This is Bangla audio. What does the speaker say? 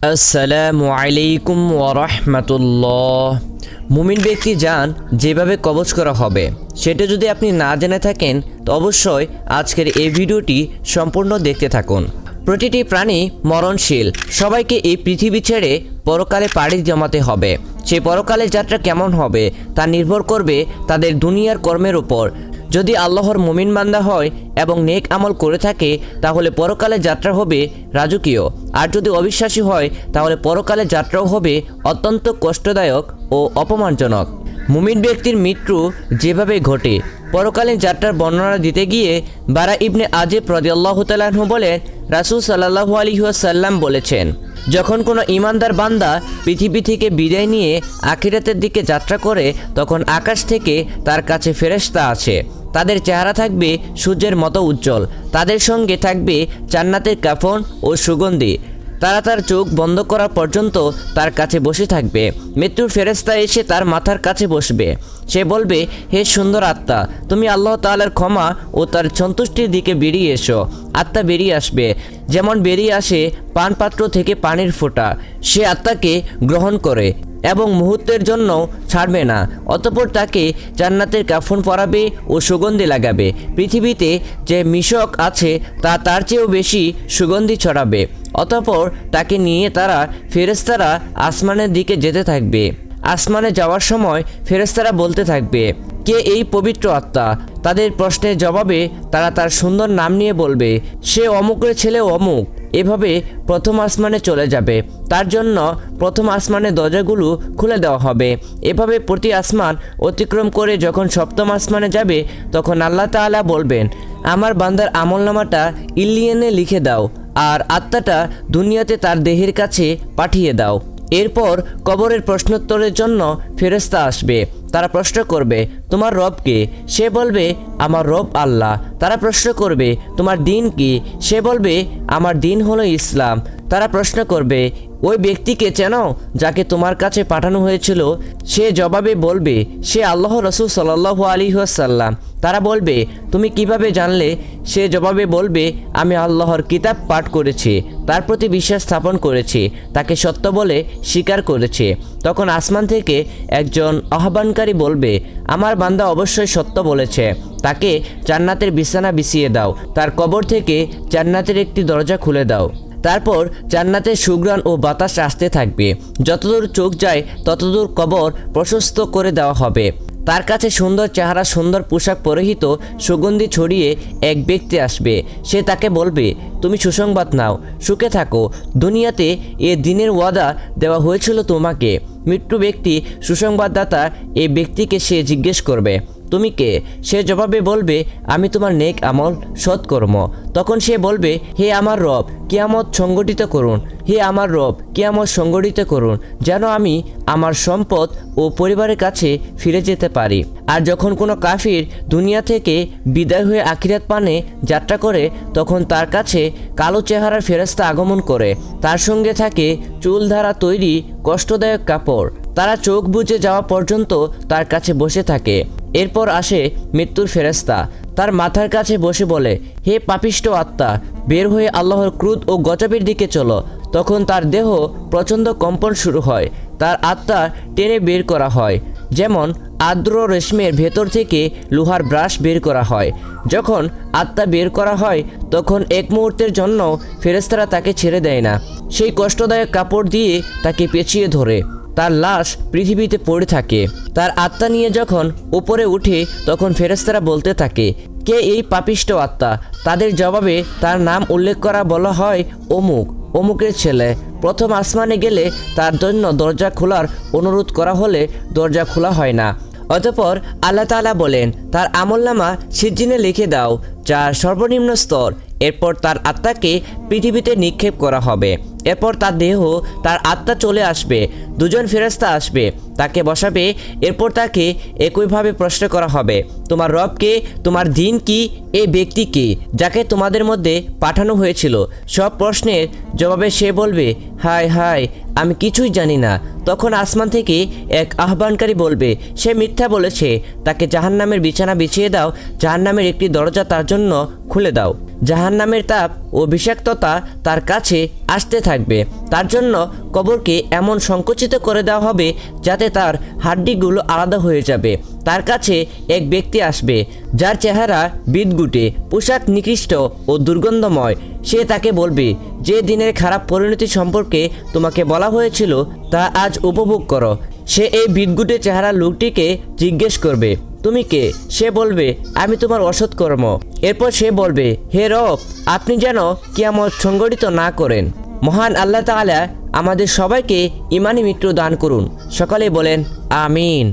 আসসালামু আলাইকুম ওয়া রাহমাতুল্লাহ। মুমিন ব্যক্তি যান যেভাবে কবজ করা হবে সেটা যদি আপনি না জেনে থাকেন তো অবশ্যই আজকের এই ভিডিওটি সম্পূর্ণ দেখতে থাকুন। প্রতিটি প্রাণী মরণশীল, সবাইকে এই পৃথিবী ছেড়ে পরকালে পাড়ি জমাতে হবে। সেই পরকালের যাত্রা কেমন হবে তা নির্ভর করবে তাদের দুনিয়ার কর্মের উপর। যদি আল্লাহর মুমিন বান্দা হয় এবং নেক আমল করে থাকে তাহলে পরকালের যাত্রা হবে রাজকীয়, আর যদি অবিশ্বাসী হয় তাহলে পরকালের যাত্রাও হবে অত্যন্ত কষ্টদায়ক ও অপমানজনক। মুমিন ব্যক্তির মৃত্যু যেভাবে ঘটে পরকালীন যাত্রার বর্ণনা দিতে গিয়ে বারা ইবনে আজিব রাদিয়াল্লাহু তাআলা আনহু বলেন, রাসূল সাল্লাল্লাহু আলাইহি ওয়াসাল্লাম বলেছেন, যখন কোনো ঈমানদার বান্দা পৃথিবী থেকে বিদায় নিয়ে আখিরাতের দিকে যাত্রা করে তখন আকাশ থেকে তার কাছে ফেরেশতা আছে। তাদের চেহারা থাকবে সূর্যের মতো উজ্জ্বল, তাদের সঙ্গে থাকবে জান্নাতের কাফন ও সুগন্ধি। তারা তার চোখ বন্ধ করা পর্যন্ত তার কাছে বসে থাকবে। মৃত্যুর ফেরেশতা এসে তার মাথার কাছে বসবে। সে বলবে, হে সুন্দর আত্মা, তুমি আল্লাহ তাআলার ক্ষমা ও তার সন্তুষ্টির দিকে বেরিয়ে এসো। আত্মা বেরিয়ে আসবে যেমন বেরিয়ে আসে পানপাত্র থেকে পানির ফোঁটা। সে আত্মাকে গ্রহণ করে এবং মুহূর্তের জন্য ছাড়বে না। অতঃপর তাকে জান্নাতের কাফন পরাবে ও সুগন্ধি লাগাবে। পৃথিবীতে যে মিশক আছে তা তার চেয়েও বেশি সুগন্ধি ছড়াবে। অতঃপর তাকে নিয়ে তারা ফেরেশতারা আসমানের দিকে যেতে থাকবে। আসমানে যাওয়ার সময় ফেরেশতারা বলতে থাকবে, কে এই পবিত্র আত্মা? তাদের প্রশ্নের জবাবে তারা তার সুন্দর নাম নিয়ে বলবে, সে অমুকের ছেলে অমুক। এভাবে প্রথম আসমানে চলে যাবে। তার জন্য প্রথম আসমানের দরজাগুলো খুলে দেওয়া হবে। এভাবে প্রতি আসমান অতিক্রম করে যখন সপ্তম আসমানে যাবে তখন আল্লাহ তাআলা বলবেন, আমার বান্দার আমলনামাটা ইল্লিয়েনে লিখে দাও আর আত্মাটা দুনিয়াতে তার দেহের কাছে পাঠিয়ে দাও। এরপর কবরের প্রশ্নোত্তরের জন্য ফেরেশতা আসবে। তারা প্রশ্ন করবে, তোমার রব কে? সে বলবে, আমার রব আল্লাহ। তারা প্রশ্ন করবে, তোমার দিন কি? সে বলবে, আমার দিন হলো ইসলাম। তারা প্রশ্ন করবে, ওই ব্যক্তিকে চেনো যাকে তোমার কাছে পাঠানো হয়েছিল? সে জবাবে বলবে, সে আল্লাহ রাসূল সাল্লাল্লাহু আলাইহি ওয়াসাল্লাম। তারা বলবে, তুমি কিভাবে জানলে? সে জবাবে বলবে, আমি আল্লাহর কিতাব পাঠ করেছি, তার প্রতি বিশ্বাস স্থাপন করেছি, তাকে সত্য বলে স্বীকার করেছি। তখন আসমান থেকে একজন আহ্বানকারী বলবে, আমার বান্দা অবশ্যই সত্য বলেছে, তাকে জান্নাতের বিছানা বিছিয়ে দাও, তার কবর থেকে জান্নাতের একটি দরজা খুলে দাও। তারপর জান্নাতের সুঘ্রাণ ও বাতাস আসতে থাকবে। যতদূর চোখ যায় ততদূর কবর প্রশস্ত করে দেওয়া হবে। তার কাছে সুন্দর চেহারা, সুন্দর পোশাক পরিহিত, সুগন্ধি ছড়িয়ে এক ব্যক্তি আসবে। সে তাকে বলবে, তুমি সুসংবাদ নাও, সুখে থাকো। দুনিয়াতে এ দিনের ওয়াদা দেওয়া হয়েছিল তোমাকে। মৃত্যু ব্যক্তি সুসংবাদদাতা এই ব্যক্তিকে সে জিজ্ঞেস করবে, তুমি কে? সে জবাবে বলবে, আমি তোমার নেক আমল সৎকর্ম। তখন সে বলবে, হে আমার রব, কিয়ামত সংগঠিত করুন। হে আমার রব, কিয়ামত সংগঠিত করুন যেন আমি আমার সম্পদ ও পরিবারের কাছে ফিরে যেতে পারি। আর যখন কোনো কাফির দুনিয়া থেকে বিদায় হয়ে আখিরাত পানে যাত্রা করে তখন তার কাছে কালো চেহারার ফেরেশতা আগমন করে। তার সঙ্গে থাকে চুল দ্বারা তৈরি কষ্টদায়ক কাপড়। তারা চোখ বুজে যাওয়া পর্যন্ত তার কাছে বসে থাকে। এরপর আসে মৃত্যুর ফেরেশতা, তার মাথার কাছে বসে বলে, হে পাপিষ্ঠ আত্মা, বের হয়ে আল্লাহর ক্রোধ ও গজবের দিকে চলো। তখন তার দেহ প্রচণ্ড কম্পন শুরু হয়। তার আত্মা টেনে বের করা হয় যেমন আর্দ্র রেশমের ভেতর থেকে লোহার ব্রাশ বের করা হয়। যখন আত্মা বের করা হয় তখন এক মুহূর্তের জন্য ফেরেশতারা তাকে ছেড়ে দেয় না। সেই কষ্টদায়ক কাপড় দিয়ে তাকে পেঁচিয়ে ধরে। তার লাশ পৃথিবীতে পড়ে থাকে। তার আত্মা নিয়ে যখন উপরে উঠে তখন ফেরেশতারা বলতে থাকে, কে এই পাপিষ্ঠ আত্মা? তাদের জবাবে তার নাম উল্লেখ করা বলা হয়, অমুক, অমুকের ছেলে। প্রথম আসমানে গেলে তার জন্য দরজা খোলার অনুরোধ করা হলে দরজা খোলা হয় না। অতঃপর আল্লাহ তাআলা বলেন, তার আমলনামা সিজ্জিনে লিখে দাও, যার সর্বনিম্ন স্তর। এরপর তার আত্মাকে পৃথিবীতে নিক্ষেপ করা হবে। এরপর তার দেহ, তার আত্মা চলে আসবে। দুজন ফেরেশতা আসবে, তাকে বসাবে। এরপর তাকে একইভাবে প্রশ্ন করা হবে, তোমার রব কে? তোমার দিন কি? এই ব্যক্তি কে যাকে তোমাদের মধ্যে পাঠানো হয়েছিল? সব প্রশ্নের জবাবে সে বলবে, হায় হায়, আমি কিছুই জানি না। তখন আসমান থেকে এক আহ্বানকারী বলবে, সে মিথ্যা বলেছে, তাকে জাহান্নামের বিছানা বিছিয়ে দাও, জাহান্নামের একটি দরজা তার জন্য খুলে দাও। জাহান্নামের তাপ ও বিষাক্ততা তার কাছে আসতে থাকবে। তার জন্য কবরকে এমন সংকুচিত করে দেওয়া হবে যাতে তার হাড্ডিগুলো আলাদা হয়ে যাবে। তার কাছে এক ব্যক্তি আসবে যার চেহারা বিদঘুটে, পোশাক নিকৃষ্ট ও দুর্গন্ধময়। সে তাকে বলবে, যে দিনের খারাপ পরিণতি সম্পর্কে তোমাকে বলা হয়েছিল তা আজ উপভোগ করো। সে এই বিদঘুটে চেহারা লোকটিকে জিজ্ঞেস করবে, তুমি কে? সে বলবে, আমি তোমার অসৎকর্ম। এরপর সে বলবে, হে রব, আপনি যেন কিয়ামত সংঘটিত না করেন। মহান আল্লাহ তাআলা আমাদের সবাইকে ঈমানি মৃত্যু দান করুন। সকলে বলেন আমিন।